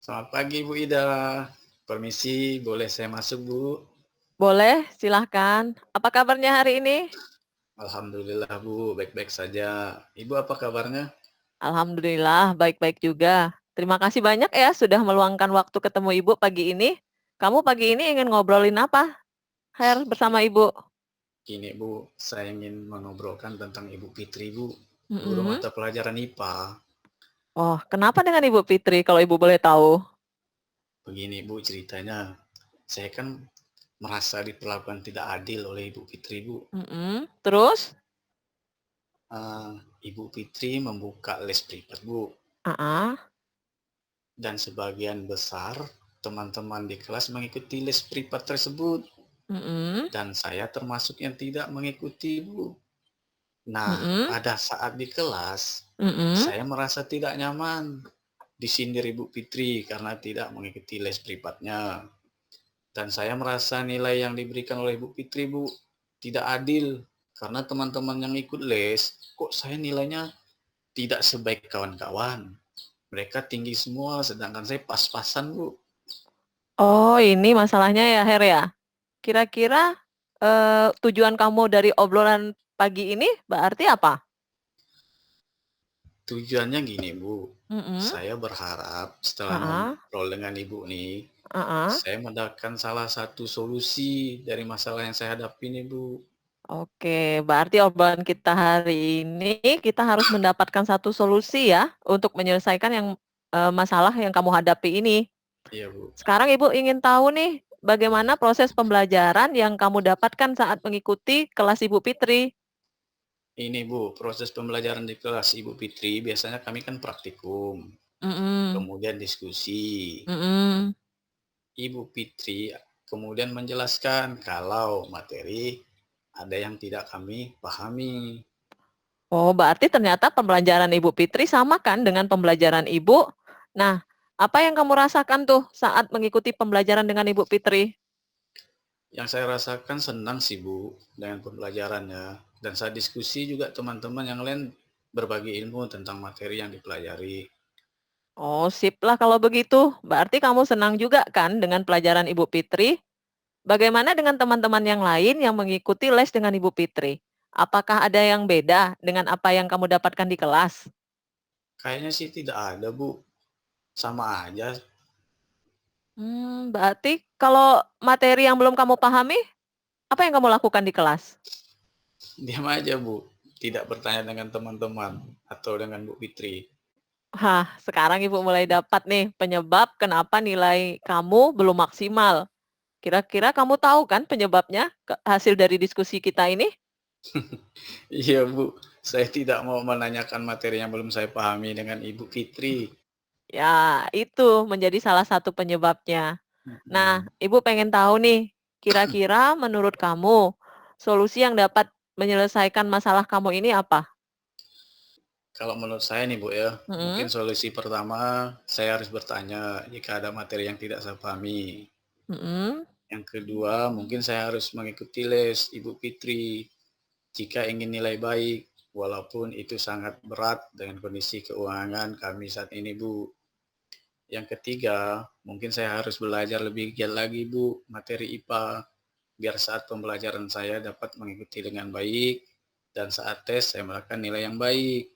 Selamat pagi Bu Ida. Permisi, boleh saya masuk Bu? Boleh, silahkan. Apa kabarnya hari ini? Alhamdulillah Bu, baik-baik saja. Ibu apa kabarnya? Alhamdulillah, baik-baik juga. Terima kasih banyak ya sudah meluangkan waktu ketemu Ibu pagi ini. Kamu pagi ini ingin ngobrolin apa, bersama Ibu? Gini Bu, saya ingin mengobrolkan tentang Ibu Fitri Bu, guru Mhm. mata pelajaran IPA. Oh, kenapa dengan Ibu Fitri kalau Ibu boleh tahu? Begini Bu ceritanya, saya kan merasa diperlakukan tidak adil oleh Ibu Fitri Bu. Mhm. Terus? Eh, Ibu Fitri membuka les privat Bu, Ah. dan sebagian besar teman-teman di kelas mengikuti les privat tersebut. Mhm. Dan saya termasuk yang tidak mengikuti Bu. Nah, Mhm. pada saat di kelas, Mhm. saya merasa tidak nyaman disindir Ibu Fitri karena tidak mengikuti les privatnya. Dan saya merasa nilai yang diberikan oleh Ibu Fitri, Bu, tidak adil. Karena teman-teman yang ikut les, kok saya nilainya tidak sebaik kawan-kawan. Mereka tinggi semua, sedangkan saya pas-pasan, Bu. Oh, ini masalahnya ya, ya? Kira-kira, tujuan kamu dari obrolan pagi ini berarti apa? Tujuannya gini, Bu. Mhm. Saya berharap setelah Heeh. ngobrol dengan Ibu nih, Heeh. saya mendapatkan salah satu solusi dari masalah yang saya hadapi nih, Bu. Oke, berarti obrolan kita hari ini, kita harus mendapatkan satu solusi ya, untuk menyelesaikan masalah yang kamu hadapi ini. Iya, Bu. Sekarang Ibu ingin tahu nih, bagaimana proses pembelajaran yang kamu dapatkan saat mengikuti kelas Ibu Fitri? Ini, Bu, proses pembelajaran di kelas Ibu Fitri biasanya kami kan praktikum, Mhm. kemudian diskusi. Mhm. Ibu Fitri kemudian menjelaskan kalau materi ada yang tidak kami pahami. Oh, berarti ternyata pembelajaran Ibu Fitri sama kan dengan pembelajaran Ibu? Nah, apa yang kamu rasakan tuh saat mengikuti pembelajaran dengan Ibu Fitri? Yang saya rasakan senang sih, Bu, dengan pembelajarannya. Dan saat diskusi juga teman-teman yang lain berbagi ilmu tentang materi yang dipelajari. Oh, sip lah kalau begitu. Berarti kamu senang juga kan dengan pelajaran Ibu Fitri? Bagaimana dengan teman-teman yang lain yang mengikuti les dengan Ibu Fitri? Apakah ada yang beda dengan apa yang kamu dapatkan di kelas? Kayaknya sih tidak ada, Bu. Sama aja. Berarti kalau materi yang belum kamu pahami, apa yang kamu lakukan di kelas? Diam aja, Bu. Tidak bertanya dengan teman-teman atau dengan Bu Fitri. Hah, sekarang Ibu mulai dapat nih penyebab kenapa nilai kamu belum maksimal. Kira-kira kamu tahu kan penyebabnya hasil dari diskusi kita ini? Iya, Bu. Saya tidak mau menanyakan materi yang belum saya pahami dengan Ibu Fitri. Ya, itu menjadi salah satu penyebabnya. Nah, Mhm. Ibu pengen tahu nih, kira-kira menurut kamu solusi yang dapat menyelesaikan masalah kamu ini apa? Kalau menurut saya nih, Bu, ya, mungkin Mhm. solusi pertama saya harus bertanya jika ada materi yang tidak saya pahami. Mhm. Yang kedua, mungkin saya harus mengikuti les Ibu Fitri jika ingin nilai baik, walaupun itu sangat berat dengan kondisi keuangan kami saat ini, Bu. Yang ketiga, mungkin saya harus belajar lebih giat lagi, Bu, materi IPA, biar saat pembelajaran saya dapat mengikuti dengan baik, dan saat tes saya mendapatkan nilai yang baik.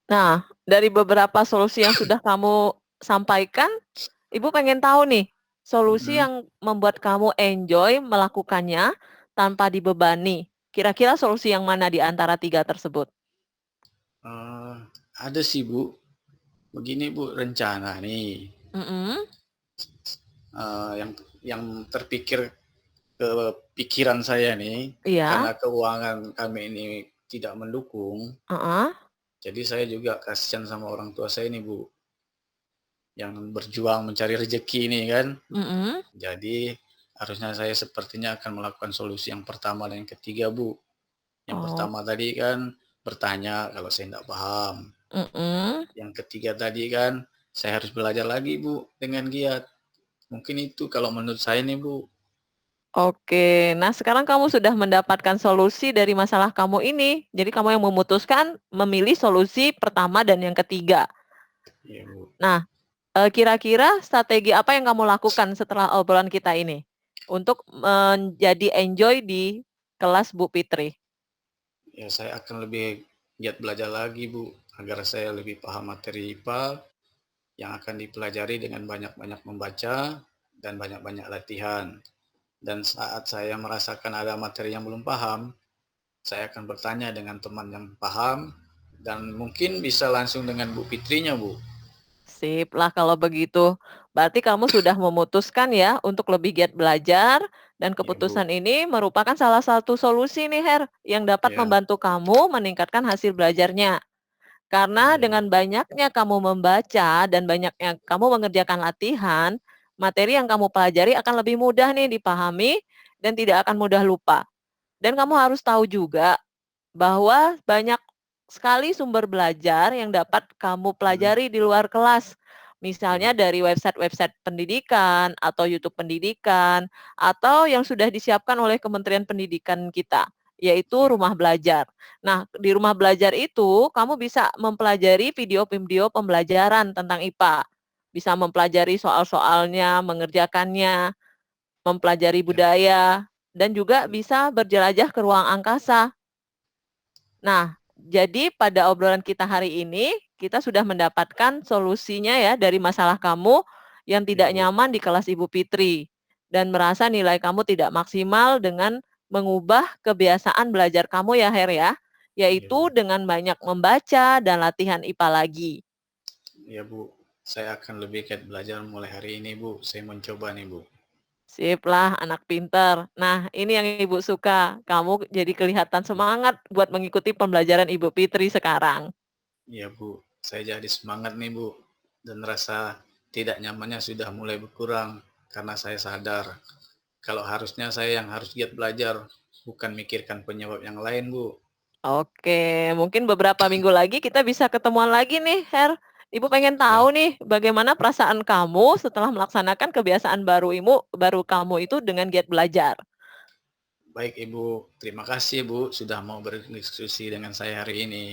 Nah, dari beberapa solusi yang sudah kamu sampaikan, Ibu pengen tahu nih, solusi Mhm. yang membuat kamu enjoy melakukannya tanpa dibebani. Kira-kira solusi yang mana di antara 3 tersebut? Eee, ada sih, Bu. Begini, Bu, rencana nih, Mhm. yang terpikir ke pikiran saya nih, Iya. karena keuangan kami ini tidak mendukung, Heeh. jadi saya juga kasihan sama orang tua saya nih, Bu, yang berjuang mencari rezeki ini kan. Mhm. Jadi harusnya saya sepertinya akan melakukan solusi yang pertama dan yang ketiga, Bu. Yang Oh. pertama tadi kan bertanya kalau saya tidak paham. Mhm. Yang ketiga tadi kan saya harus belajar lagi, Bu, dengan giat. Mungkin itu kalau menurut saya nih, Bu. Oke. Nah, sekarang kamu sudah mendapatkan solusi dari masalah kamu ini. Jadi kamu yang memutuskan memilih solusi pertama dan yang ketiga. Iya, Bu. Nah, kira-kira strategi apa yang kamu lakukan setelah obrolan kita ini untuk menjadi enjoy di kelas Bu Fitri? Ya, saya akan lebih giat belajar lagi, Bu, agar saya lebih paham materi IPA yang akan dipelajari dengan banyak-banyak membaca dan banyak-banyak latihan. Dan saat saya merasakan ada materi yang belum paham, saya akan bertanya dengan teman yang paham dan mungkin bisa langsung dengan Bu Fitrinya, Bu. Sip lah kalau begitu. Berarti kamu sudah memutuskan ya untuk lebih giat belajar dan Ya, Bu. keputusan ini merupakan salah satu solusi nih Her yang dapat Ya, membantu kamu meningkatkan hasil belajarnya. Karena ya, Bu. dengan banyaknya kamu membaca dan banyaknya kamu mengerjakan latihan, materi yang kamu pelajari akan lebih mudah nih dipahami dan tidak akan mudah lupa. Dan kamu harus tahu juga bahwa banyak sekali sumber belajar yang dapat kamu Hmm, pelajari di luar kelas. ya, Misalnya Bu. dari website-website pendidikan atau YouTube pendidikan atau yang sudah disiapkan oleh Kementerian Pendidikan kita, yaitu Ya, rumah belajar. Nah, di rumah belajar itu kamu bisa mempelajari video-video pembelajaran tentang IPA. Bisa mempelajari soal-soalnya, mengerjakannya, mempelajari ya, budaya, dan juga ya, bisa berjelajah ke ruang angkasa. Nah, jadi pada obrolan kita hari ini, kita sudah mendapatkan solusinya ya dari masalah kamu yang ya, tidak Bu. nyaman di kelas Ibu Fitri dan merasa nilai kamu tidak maksimal dengan mengubah kebiasaan belajar kamu ya Her ya, Ya, Bu. yaitu dengan banyak membaca dan latihan IPA lagi. Ya, Bu. Saya akan lebih giat belajar mulai hari ini, Bu. Saya mencoba nih, Bu. Sip lah anak pinter. Nah, ini yang Ibu suka. Kamu jadi kelihatan semangat buat mengikuti pembelajaran Ibu Fitri sekarang. Ya, Bu. Saya jadi semangat nih, Bu. Dan rasa tidak nyamannya sudah mulai berkurang karena saya sadar kalau harusnya saya yang harus giat belajar, bukan mikirkan penyebab yang lain, Bu. Oke, mungkin beberapa minggu lagi kita bisa ketemuan lagi nih, Her. Ibu pengen Ya, tahu nih, bagaimana perasaan kamu setelah melaksanakan kebiasaan baru kamu itu dengan giat belajar. baik Ibu. Terima kasih Bu sudah mau berdiskusi dengan saya hari ini.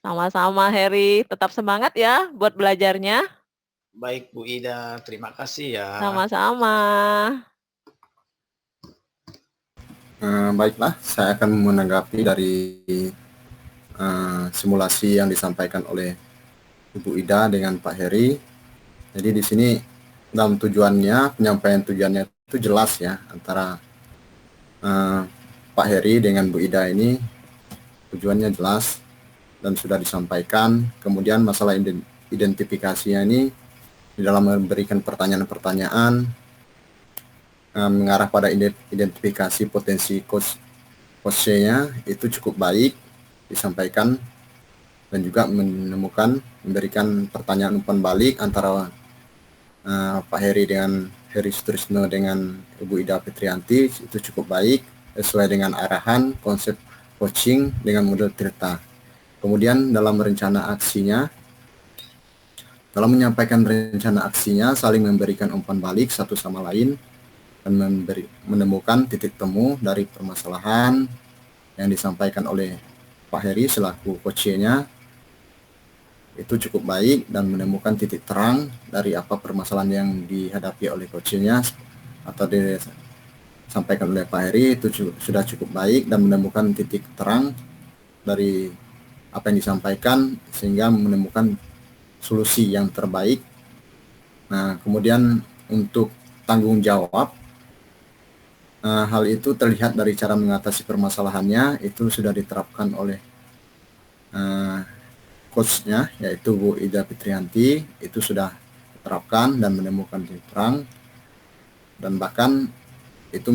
Sama-sama, Heri. Tetap semangat ya buat belajarnya. Baik Bu Ida, terima kasih ya. Sama-sama. Baiklah, saya akan menanggapi dari simulasi yang disampaikan oleh Ibu Ida dengan Pak Heri. Jadi di sini dalam penyampaian tujuannya itu jelas ya antara Pak Heri dengan Bu Ida ini tujuannya jelas dan sudah disampaikan. Kemudian masalah identifikasinya ini di dalam memberikan pertanyaan-pertanyaan mengarah pada identifikasi potensi coach-nya itu cukup baik disampaikan dan juga memberikan pertanyaan umpan balik antara Pak Heri dengan Heri Sutrisno dengan Ibu Ida Fitrianti itu cukup baik sesuai dengan arahan konsep coaching dengan model Tirta. Kemudian dalam menyampaikan rencana aksinya saling memberikan umpan balik satu sama lain dan menemukan titik temu dari permasalahan yang disampaikan oleh Pak Heri selaku coach-nya itu cukup baik dan menemukan titik terang dari apa permasalahan yang dihadapi oleh coach-nya atau disampaikan oleh Pak Heri itu sudah cukup baik dan menemukan titik terang dari apa yang disampaikan sehingga menemukan solusi yang terbaik. Nah, kemudian untuk tanggung jawab hal itu terlihat dari cara mengatasi permasalahannya itu sudah diterapkan oleh coach-nya yaitu Bu Ida Fitrianti itu sudah diterapkan dan menemukan titik terang dan bahkan itu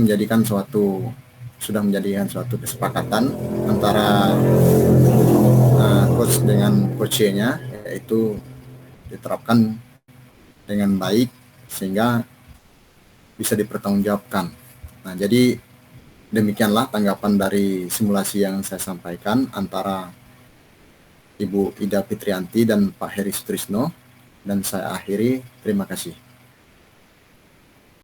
sudah menjadikan suatu kesepakatan antara coach dengan coach-nya yaitu diterapkan dengan baik sehingga bisa dipertanggungjawabkan. Nah, jadi demikianlah tanggapan dari simulasi yang saya sampaikan antara Ibu Ida Fitrianti dan Pak Heri Sutrisno dan saya akhiri. Terima kasih.